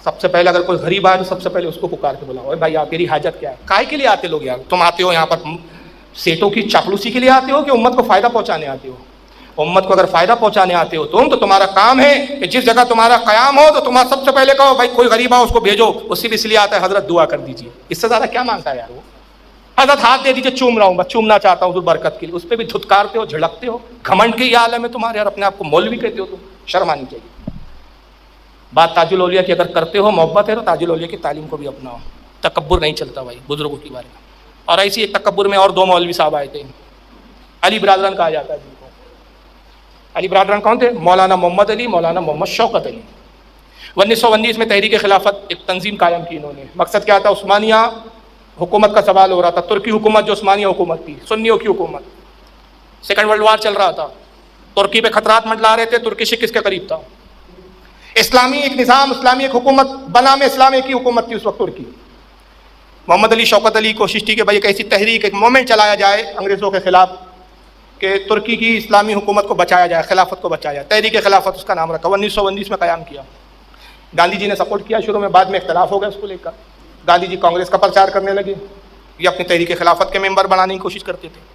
सबसे पहले अगर कोई गरीब आए तो सबसे पहले उसको पुकार के बुलाओ, भाई आप तेरी हाजत क्या है? काहे के लिए आते लोग यार? तुम आते हो यहाँ पर सेठों की चापलूसी के लिए आते हो कि उम्मत को फायदा पहुंचाने आते हो? उम्मत को अगर फायदा पहुंचाने आते हो तुम, तो तुम्हारा काम है कि जिस जगह तुम्हारा कयाम हो तो तुम्हारा सबसे पहले कहो भाई कोई गरीब आओ उसको भेजो। वो सिर्फ इसलिए आता है हजरत दुआ कर दीजिए, इससे ज्यादा क्या मांगता है यार वो? हजरत हाथ दे दीजिए, चूम रहा हूँ, बस चूमना चाहता हूँ बरकत के लिए, उस पर भी धुतकारते हो, झड़कते हो। घमंड के ये आलम है तुम्हारे, और अपने आप को मौलवी कहते हो तुम, शर्म आनी चाहिए। बात ताजुल औलिया की अगर करते हो, मोहब्बत है तो ताजुल औलिया की तालीम को भी अपनाओ। तकब्बुर नहीं चलता भाई बुजुर्गों के बारे में। और ऐसी एक तकब्बुर में और दो मौलवी साहब आए थे, अली बिरादरान कहा जाता है जिनको। अली बिरादरान कौन थे? मौलाना मोहम्मद अली, मौलाना मोहम्मद शौकत अली। 1919 में तहरीक खिलाफत एक तंजीम कायम की इन्होंने। मकसद क्या था? उस्मानिया हुकूमत का सवाल हो रहा था। तुर्की हुकूमत जो उस्मानिया हुकूमत थी, सुन्नियों की हुकूमत, सेकंड वर्ल्ड वार चल रहा था, तुर्की पे खतरात मंडला रहे थे, तुर्की शिकस्त के करीब था। इस्लामी एक निज़ाम, इस्लामी एक हुकूमत बना में इस्लामी की हुकूमत थी उस वक्त तुर्की। मोहम्मद अली शौकत अली कोशिश की कि भाई एक ऐसी तहरीक, एक मूवमेंट चलाया जाए अंग्रेज़ों के खिलाफ कि तुर्की की इस्लामी हुकूमत को बचाया जाए, खिलाफत को बचाया जाए। तहरीक खिलाफत उसका नाम रखा। 1919 में क़याम किया। गांधी जी ने सपोर्ट किया शुरू में, बाद में इख्तलाफ हो गया उसको लेकर। गांधी जी कांग्रेस का प्रचार करने लगे, ये अपनी तहरीक खिलाफत के मेंबर बनाने की कोशिश करते थे।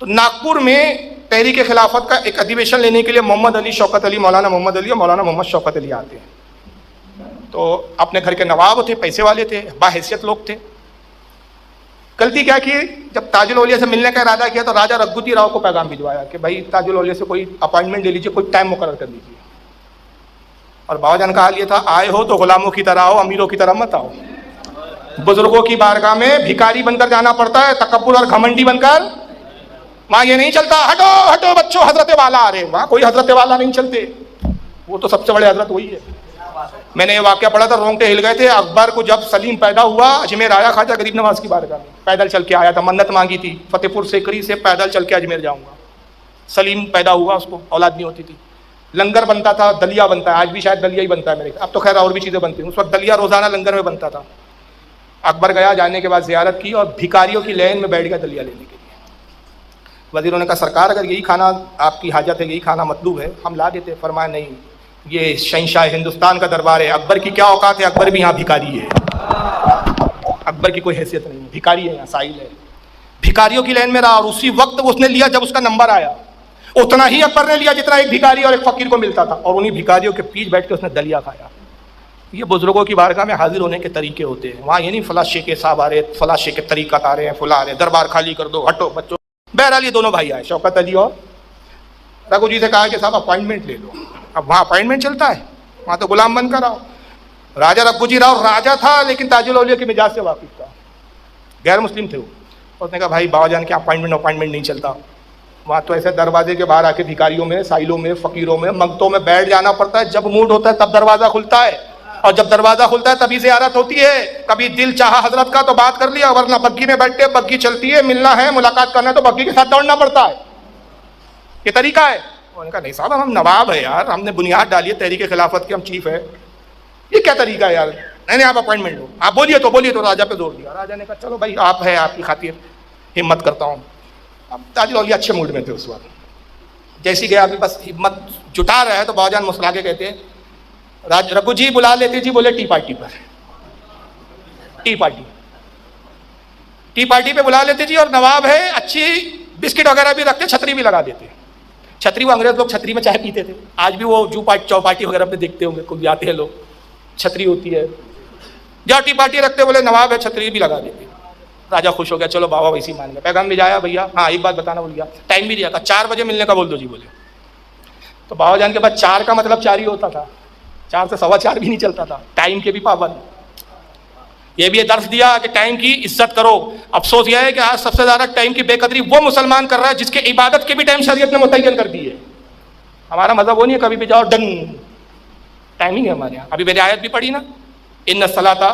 तो नागपुर में तहरीक खिलाफत का एक अधिवेशन लेने के लिए मोहम्मद अली शौकत अली, मौलाना मोहम्मद अली और मौलाना मोहम्मद शौकत अली आते हैं। तो अपने घर के नवाब थे, पैसे वाले थे, बाहैसियत लोग थे। गलती क्या की, जब ताजुल औलिया से मिलने का इरादा किया तो राजा रघुपति राव को पैगाम भिजवाया कि भाई ताजुल औलिया से कोई अपॉइंटमेंट ले लीजिए, कोई टाइम मुकर्रर कर लीजिए। और बाबाजान का हाल ये था, आए हो तो गुलामों की तरह आओ, अमीरों की तरह मत आओ। बुजुर्गों की बारगाह में भिखारी बनकर जाना पड़ता है, तकब्बुर और घमंडी बनकर वहां ये नहीं चलता। हटो हटो बच्चों, हजरत वाला आ रहे। वहां कोई हजरत वाला नहीं चलते, वो तो सबसे बड़े हजरत वही है। मैंने ये वाक्य पढ़ा था, रोंगटे हिल गए थे। अकबर को जब सलीम पैदा हुआ, अजमेर आया ख्वाजा गरीब नवाज की बारगाह में, पैदल चल के आया था, मन्नत मांगी थी फतेहपुर सीकरी से, पैदल चल के अजमेर जाऊंगा। सलीम पैदा हुआ, उसको औलाद नहीं होती थी। लंगर बनता था, दलिया बनता है, आज भी शायद दलिया ही बनता है मेरे, अब तो खैर और भी चीज़ें बनती हैं। उस वक्त दलिया रोजाना लंगर में बनता था। अकबर गया, जाने के बाद ज़ियारत की और भिखारियों की लाइन में बैठ गया दलिया लेने के लिए। वज़ीरों ने कहा सरकार अगर यही खाना आपकी हाजत है, यही खाना मतलूब है, हम ला देते। फरमाया नहीं, ये शहंशाह हिंदुस्तान का दरबार है, अकबर की क्या औकात है, अकबर भी यहाँ भिखारी है, अकबर की कोई हैसियत नहीं है, भिखारी है, यहाँ साहिल है। भिखारियों की लाइन में रहा और उसी वक्त उसने लिया जब उसका नंबर आया, उतना ही अकबर ने लिया जितना एक भिखारी और एक फकीर को मिलता था, और उन्हीं भिखारियों के पीछे बैठ के उसने दलिया खाया। ये बुजुर्गों की बारगाह में हाजिर होने के तरीके होते हैं। वहाँ ये नहीं फला शेख साहब आ रहे, फला शेख तरीक़त आ रहे हैं, फुला आ रहे, दरबार खाली कर दो, हटो बच्चों। बहरहाल ये दोनों भाई आए, शौकत अली और रघु जी से कहा कि साहब अपॉइंटमेंट ले लो। अब वहाँ अपॉइंटमेंट चलता है, वहाँ तो गुलाम बनकर आओ। राजा रघुजी राव राजा था, लेकिन ताजुल औलिया के मिजाज से वाकिफ था, गैर मुस्लिम थे वो। उसने कहा भाई बाबाजान के अपॉइंटमेंट नहीं चलता, वहाँ तो ऐसे दरवाजे के बाहर आके भिखारियों में, साइलों में, फकीरों में, मंगतों में बैठ जाना पड़ता है। जब मूड होता है तब दरवाज़ा खुलता है, और जब दरवाज़ा खुलता है तभी ज़ियारत होती है। कभी दिल चाहा हजरत का तो बात कर लिया, वरना बग्गी में बैठते, बग्गी चलती है, मिलना है, मुलाकात करना है तो बग्गी के साथ दौड़ना पड़ता है। ये तरीका है। उनका नहीं साहब, हम नवाब है यार, हमने बुनियाद डाली है तहरीक खिलाफत के, हम चीफ है, ये क्या तरीका है यार? नहीं आप अपॉइंटमेंट लो, आप बोलिए तो राजा पे जोर दिया। राजा ने कहा चलो भाई आप है, आपकी खातिर हिम्मत करता हूँ। अब ताजुल औलिया अच्छे मूड में थे उस वक्त। जैसी गया अभी बस हिम्मत जुटा रहा है तो बाबाजान मुस्कुरा के कहते हैं, रघु जी बुला लेते जी, बोले टी पार्टी पर, टी पार्टी पे बुला लेते जी, और नवाब है, अच्छी बिस्किट वगैरह भी रखते, छतरी भी लगा देते। छतरी, वो अंग्रेज लोग छतरी में चाय पीते थे, आज भी वो चौपाटी वगैरह पे देखते होंगे, कोई आते हैं लोग, छतरी होती है, जहाँ टी पार्टी रखते, बोले नवाब है, छतरी भी लगा देते। राजा खुश हो गया, चलो बाबा वैसे ही मान गया। पैगाम भी जाया भैया, हाँ एक बात बताना भूल गया, टाइम भी दिया था, 4 बजे मिलने का बोल दो जी, बोले। तो बाबाजान के बाद 4 का मतलब 4 ही होता था, 4 से 4:15 भी नहीं चलता था, टाइम के भी पाबंद। ये भी दर्श दिया कि टाइम की इज्जत करो। अफसोस यह है कि आज सबसे ज़्यादा टाइम की बेकदरी वो मुसलमान कर रहा है जिसके इबादत के भी टाइम शरीयत ने मुतय्यन कर दी है। हमारा मज़हब वो नहीं है कभी भी जाओ डन, टाइमिंग है हमारे यहाँ। अभी मेरी आयत भी पढ़ी ना, इन्ना सलाता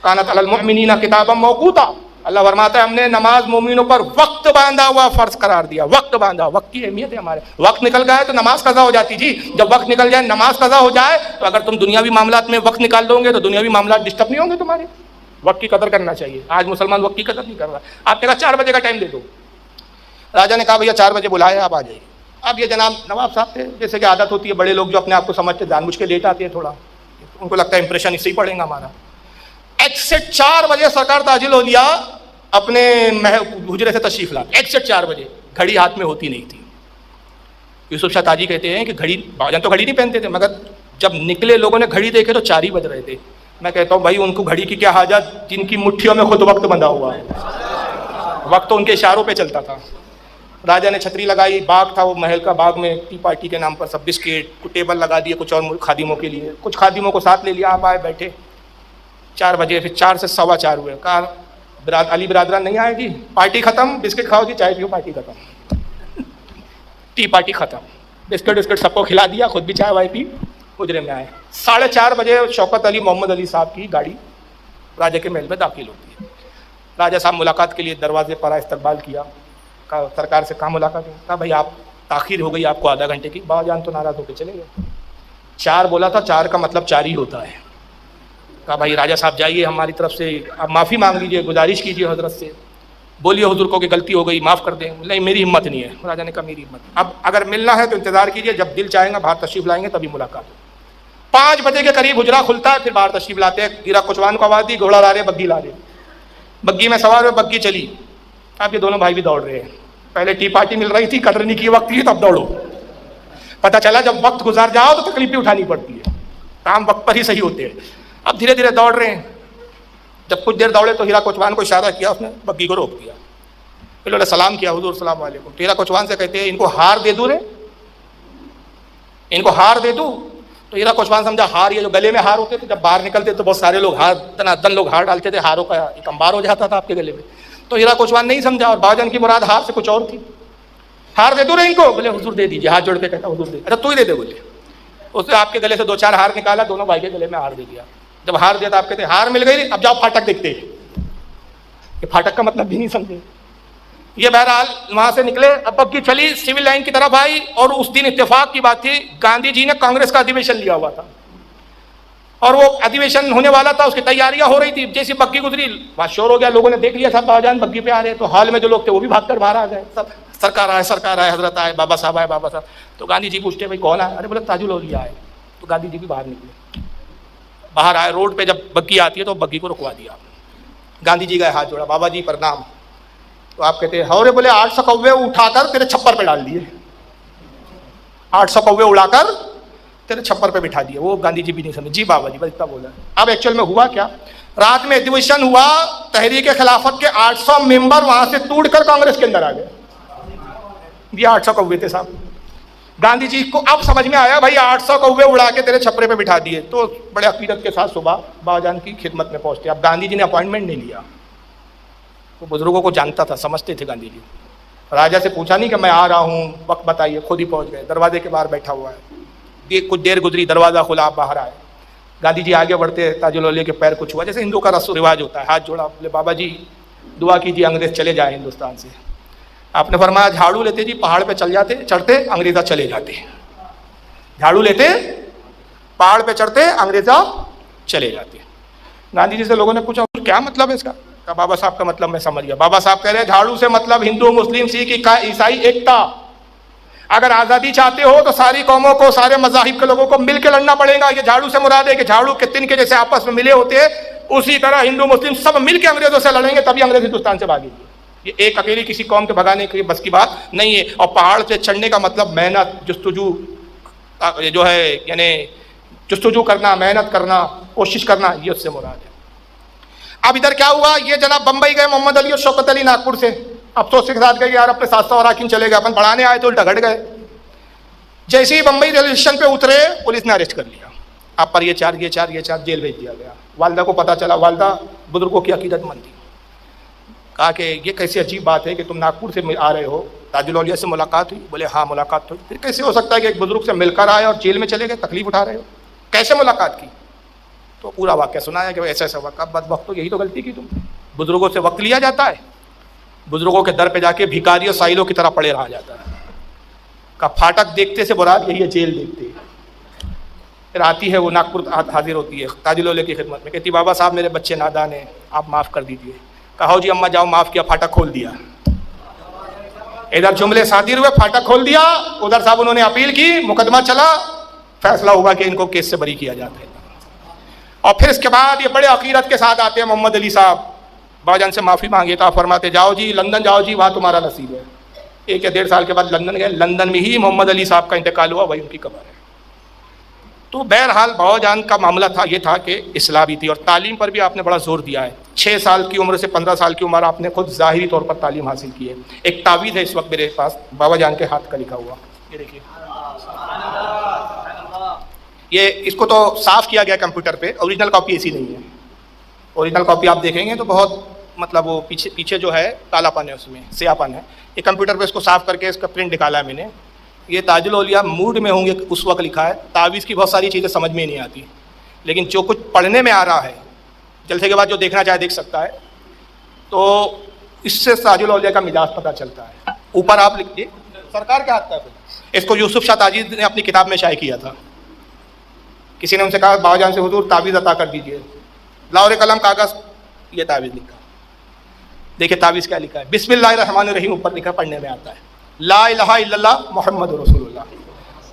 कानत अलल मुमिनीना किताबम मौकूता, अल्लाह फरमाता है हमने नमाज मोमिनों पर वक्त बांधा हुआ फ़र्ज करार दिया। वक्त बांधा, वक्त की अहमियत है हमारे। वक्त निकल गया है तो नमाज कज़ा हो जाती जी। जब वक्त निकल जाए, नमाज कज़ा हो जाए, तो अगर तुम दुनियावी मामलात में वक्त निकाल दोगे तो दुनियावी मामलात डिस्टर्ब नहीं होंगे तुम्हारे। वक्त की कदर करना चाहिए। आज मुसलमान वक्त की कदर नहीं कर रहा। आपने कहा 4 बजे का टाइम दे दो, राजा ने कहा भैया 4 बजे बुलाया, आप आ जाइए। अब ये जनाब नवाब साहब थे, जैसे कि आदत होती है, बड़े लोग जो अपने आप को समझते जानबूझ के लेट आते हैं थोड़ा, उनको लगता है इंप्रेशन इससे ही पड़ेगा हमारा। एग्जैक्ट 4 बजे सरकार ताजुल औलिया अपने हुजरे से तशरीफ लाते, एग्जैक्ट 4 बजे। घड़ी हाथ में होती नहीं थी। यूसुफ शाह ताजी कहते हैं कि घड़ी, बाजान तो घड़ी नहीं पहनते थे, मगर जब निकले लोगों ने घड़ी देखे तो 4 ही बज रहे थे। मैं कहता हूँ भाई उनको घड़ी की क्या हाजत, जिनकी मुट्ठियों में खुद वक्त बंधा हुआ है। वक्त तो उनके इशारों पे चलता था। राजा ने छतरी लगाई, बाग था वो महल का, बाग में टी पार्टी के नाम पर सब बिस्किट, कुछ टेबल लगा दिए कुछ और खादिमों के लिए, कुछ खादिमों को साथ ले लिया, आप आए बैठे। 4 बजे, फिर 4 से 4:15 हुए। कहा अली बिरादरान नहीं आए जी, पार्टी खत्म, बिस्किट खाओ जी, चाय पियो, पार्टी खत्म। टी पार्टी खत्म, बिस्किट विस्किट सबको खिला दिया, खुद भी चाय वाय पी, हुजरे में आए। 4:30 बजे शौकत अली मोहम्मद अली साहब की गाड़ी राजा के महल में दाखिल होती है। राजा साहब मुलाकात के लिए दरवाजे पर आए, इस्तकबाल किया। कहा सरकार से कहाँ मुलाकात है? कहा भाई आप ताखिर हो गई आपको आधा घंटे की। बाजान तो नाराज़ होकर चले गए। 4 बोला था, 4 का मतलब 4 ही होता है। कहा भाई राजा साहब जाइए, हमारी तरफ से आप माफ़ी मांग लीजिए, गुजारिश कीजिए हजरत से, बोलिए हुजूर को कि गलती हो गई, माफ़ कर दें। नहीं मेरी हिम्मत नहीं है। राजा ने कहा मेरी हिम्मत, अब अगर मिलना है तो इंतज़ार कीजिए, जब दिल चाहेगा बाहर तशरीफ़ लाएंगे तभी मुलाकात हो। 5 बजे के करीब हुजरा खुलता है, फिर बाहर तशरीफ़ लाते हैं। गिरा कुचवान को आवाज़ दी, घोड़ा ला रहे, बग्गी ला रहे। बग्गी में सवार हुए, बग्गी चली। अब ये दोनों भाई भी दौड़ रहे हैं। पहले टी पार्टी मिल रही थी, कटरनी की वक्त की, तब दौड़ो। पता चला जब वक्त गुजार जाओ तो तकलीफें उठानी पड़ती है, काम वक्त पर ही सही होते हैं। अब धीरे धीरे दौड़ रहे हैं। जब कुछ देर दौड़े तो हीरा कोचवान को इशारा किया, उसने बग्गी को रोक दिया। फिर उन्होंने सलाम किया, हुजूर सलाम वालेकुम। हीरा कोचवान से कहते हैं इनको हार दे दूं रे, इनको हार दे दूं। तो हीरा कोचवान समझा हार, ये जो गले में हार होते थे, जब बाहर निकलते तो बहुत सारे लोग हार, तनातन लोग हार डालते थे, हारों का एक अंबार हो जाता था आपके गले में। तो हीरा कोचवान नहीं समझा, और बाजान की मुराद हार से कुछ और थी। हार दे दूं रे इनको? बोले हुजूर दे दीजिए, हाथ जोड़ के कहता हुजूर दे। अच्छा तू ही दे दे। बोले उसने आपके गले से 2-4 हार निकाला, दोनों भाई के गले में हार दे दिया। जब हार दिया तो आप कहते हार मिल गई, अब जाओ फाटक देखते। ये फाटक का मतलब भी नहीं समझे। ये बहरहाल वहां से निकले, अब बग्गी चली, सिविल लाइन की तरफ आई। और उस दिन इत्तेफाक की बात थी, गांधी जी ने कांग्रेस का अधिवेशन लिया हुआ था और वो अधिवेशन होने वाला था, उसकी तैयारियां हो रही थी। जैसी बग्गी गुजरी, वहां शोर हो गया, लोगों ने देख लिया था बाजान बग्गी पे आ रहे। तो हॉल में जो लोग थे वो भी भागकर बाहर आ गए, सब सरकार आए, हजरत आए, बाबा साहब आए, बाबा साहब। तो गांधी जी पूछते भाई कौन आए? अरे बोले ताजुल औलिया आए। तो गांधी जी भी बाहर निकले, बाहर आए। रोड पे जब बग्गी आती है तो बग्गी को रुकवा दिया। गांधी जी गए, हाथ जोड़ा, बाबा जी प्रणाम। तो आप कहते हैं हौरे, बोले 800 कौवे उठाकर तेरे छप्पर पे डाल दिए, 800 कौवे उड़ाकर तेरे छप्पर पे बिठा दिए। वो गांधी जी भी नहीं समझे। जी बाबा जी, बस इतना बोला। अब एक्चुअल में हुआ क्या, रात में अधिवेशन हुआ, तहरीक खिलाफत के 800 मेंबर वहां से टूटकर कांग्रेस के अंदर आ गए। ये 800 कौवे थे साहब। गांधी जी को अब समझ में आया भाई 800 कौवे उड़ा के तेरे छपरे पे बिठा दिए। तो बड़े अकीदत के साथ सुबह बाबाजान की खिदमत में पहुंचते। अब गांधी जी ने अपॉइंटमेंट नहीं लिया, वो बुजुर्गों को जानता था, समझते थे गांधी जी। राजा से पूछा नहीं कि मैं आ रहा हूँ, वक्त बताइए, खुद ही पहुंच गए। दरवाजे के बाहर बैठा हुआ है। कुछ देर गुजरी, दरवाज़ा खुला, आप बाहर आए। गांधी जी आगे बढ़ते, ताजुल औलिया के पैर कुछ हुआ, जैसे हिंदू का रस्म रिवाज होता है, हाथ जोड़ा, बोले बाबा जी दुआ कीजिए अंग्रेज चले जाए हिंदुस्तान से। आपने फरमाया झाड़ू लेते जी, पहाड़ पे चल जाते, चढ़ते, अंग्रेजा चले जाते। झाड़ू लेते, पहाड़ पे चढ़ते, अंग्रेजा चले जाते। गांधी जी से लोगों ने पूछा क्या मतलब है इसका? कहा बाबा साहब का मतलब मैं समझ गया। बाबा साहब कह रहे हैं झाड़ू से मतलब हिंदू, मुस्लिम, सिख, ईसाई एकता। अगर आज़ादी चाहते हो तो सारी कौमों को, सारे मज़ाहिब के लोगों को मिलकर लड़ना पड़ेगा। ये झाड़ू से मुराद है कि झाड़ू के तिनके जैसे आपस में मिले होते हैं, उसी तरह हिंदू मुस्लिम सब मिलकर अंग्रेजों से लड़ेंगे, तभी अंग्रेज हिंदुस्तान से भागेंगे। ये एक अकेली किसी कौम के भगाने की बस की बात नहीं है। और पहाड़ से चढ़ने का मतलब मेहनत, जुस्तजू जो है, यानी जुस्तजू करना, मेहनत करना, कोशिश करना, ये उससे मुराद है। अब इधर क्या हुआ, ये जनाब बंबई गए, मोहम्मद अली और शौकत अली नागपुर से अफसोस के साथ गए यार अपने 700 अराकीन चले गए, अपन पढ़ाने आए तो उल्टा घट गए। जैसे ही बंबई रेलवे स्टेशन पे उतरे, पुलिस ने अरेस्ट कर लिया। आप पर ये चार, जेल भेज दिया गया। वालदा को पता चला, वालदा बुजुर्गों की अकीदतमंद थी। कहा कि ये कैसी अजीब बात है कि तुम नागपुर से आ रहे हो, ताजुल औलिया से मुलाकात हुई? बोले हाँ मुलाकात हुई। फिर कैसे हो सकता है कि एक बुजुर्ग से मिलकर आए और जेल में चले गए, तकलीफ उठा रहे हो, कैसे मुलाकात की? तो पूरा वाक्य सुनाया कि ऐसा ऐसा वाक़ा। बद वक्त तो यही तो गलती की तुम, बुजुर्गों से वक्त लिया जाता है, बुजुर्गों के दर पे जाके भिखारी और साहिलों की तरह पड़े रहा जाता है। का फाटक देखते से बुराद यही है, जेल देखते है। फिर आती है वो नागपुर हाजिर होती है ताजुल औलिया की खिदमत में, कहती बाबा साहब मेरे बच्चे नादान हैं, आप माफ़ कर दीजिए। कहा जी अम्मा जाओ, माफ़ किया, फाटक खोल दिया। इधर जुमले सादिर हुए, फाटक खोल दिया। उधर साहब उन्होंने अपील की, मुकदमा चला, फैसला हुआ कि इनको केस से बरी किया जाता है। और फिर इसके बाद ये बड़े अकीरत के साथ आते हैं मोहम्मद अली साहब, बाबाजान से माफ़ी मांगे तो फरमाते जाओ जी लंदन जाओ जी, वहाँ तुम्हारा नसीब है। 1 या 1.5 साल के बाद लंदन गए, लंदन में ही मोहम्मद अली साहब का इंतकाल हुआ, वही उनकी कब्र है। तो बहरहाल बाबाजान का मामला था ये था कि इस्लाह भी थी और तालीम पर भी आपने बड़ा जोर दिया है। 6 साल की उम्र से 15 साल की उम्र आपने खुद ज़ाहिरी तौर पर तालीम हासिल की है। एक तावीज़ है इस वक्त मेरे पास बाबाजान के हाथ का लिखा हुआ, ये देखिए, ये इसको तो साफ़ किया गया कंप्यूटर पे, ओरिजिनल कॉपी ऐसी नहीं है। ओरिजिनल कॉपी आप देखेंगे तो बहुत मतलब वो पीछे जो है कालापन है, उसमें स्यापन है। ये कंप्यूटर पे इसको साफ़ करके इसका प्रिंट निकाला है मैंने। ये ताजुल औलिया मूड में होंगे उस वक्त लिखा है। तावीज़ की बहुत सारी चीज़ें समझ में नहीं आती, लेकिन जो कुछ पढ़ने में आ रहा है, जलसे के बाद जो देखना चाहे देख सकता है, तो इससे ताजुल औलिया का मिजाज पता चलता है। ऊपर आप लिख दिए सरकार के हाथ का है। इसको यूसुफ शाह ताजीद ने अपनी किताब में शाये किया था। किसी ने उनसे कहा बाबाजान से हुजूर तावीज़ अता कर दीजिए, लाओ रे कलम कागज़, ये तावीज़ लिखा। देखिए तावीज़ क्या लिखा है, बिस्मिल्लाहिर्रहमानिर्रहीम ऊपर लिखा, पढ़ने में आता है, ला इलाहा इल्लल्लाह मुहम्मदुर रसूलुल्लाह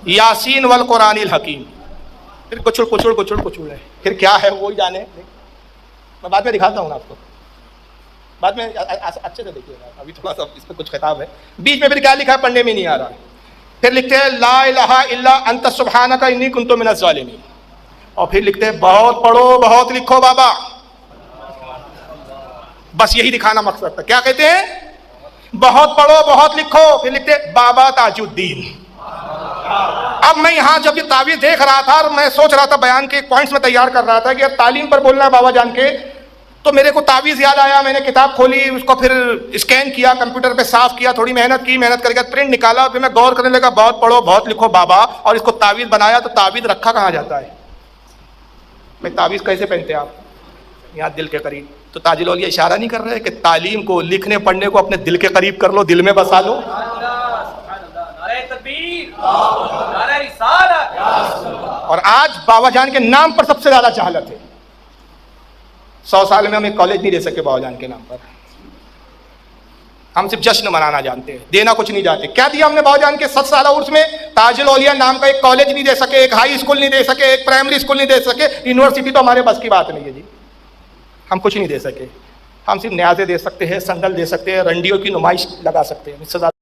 यासीन वल कुरानिल हकीम। फिर कुचुड़ है, फिर क्या है वो ही जाने। मैं बाद में दिखाता हूँ आपको, बाद में अच्छे से देखिएगा, अभी थोड़ा सा इस पर कुछ खिताब है। बीच में फिर क्या लिखा है पढ़ने में नहीं आ रहा। फिर लिखते हैं ला इलाहा इल्ला अंत सुब्हानका इन्नी कुन्तु मिनज़ ज़ालिमीन। और फिर लिखते हैं बहुत पढ़ो बहुत लिखो बाबा, बस यही दिखाना मकसद था। क्या कहते हैं, बहुत पढ़ो बहुत लिखो। फिर लिखते बाबा ताजुद्दीन। अब मैं यहाँ जब ये तावीज़ देख रहा था और मैं सोच रहा था बयान के पॉइंट्स में तैयार कर रहा था कि अब तालीम पर बोलना है बाबा जान के, तो मेरे को तावीज़ याद आया। मैंने किताब खोली, उसको फिर स्कैन किया, कंप्यूटर पे साफ किया, थोड़ी मेहनत की, मेहनत करके प्रिंट निकाला। फिर मैं गौर करने लगा बहुत पढ़ो बहुत लिखो बाबा, और इसको तावीज़ बनाया। तो तावीज़ रखा कहाँ जाता है, मैं तावीज़ कैसे पहनते हैं आप, यहाँ दिल के करीब। तो ताजुल औलिया इशारा नहीं कर रहे कि तालीम को, लिखने पढ़ने को अपने दिल के करीब कर लो, दिल में बसा लो। और आज बाबाजान के नाम पर सबसे ज्यादा चाहत है। 100 साल में हम एक कॉलेज नहीं दे सके बाबाजान के नाम पर। हम सिर्फ जश्न मनाना जानते हैं, देना कुछ नहीं जानते। क्या दिया हमने बाबाजान के 7 साल उर्स में? ताजुल औलिया नाम का एक कॉलेज नहीं दे सके, एक हाई स्कूल नहीं दे सके, एक प्राइमरी स्कूल नहीं दे सके, यूनिवर्सिटी तो हमारे बस की बात नहीं है जी। हम कुछ नहीं दे सके। हम सिर्फ न्याज़े दे सकते हैं, संडल दे सकते हैं, रंडियों की नुमाइश लगा सकते हैं, इससे ज़्यादा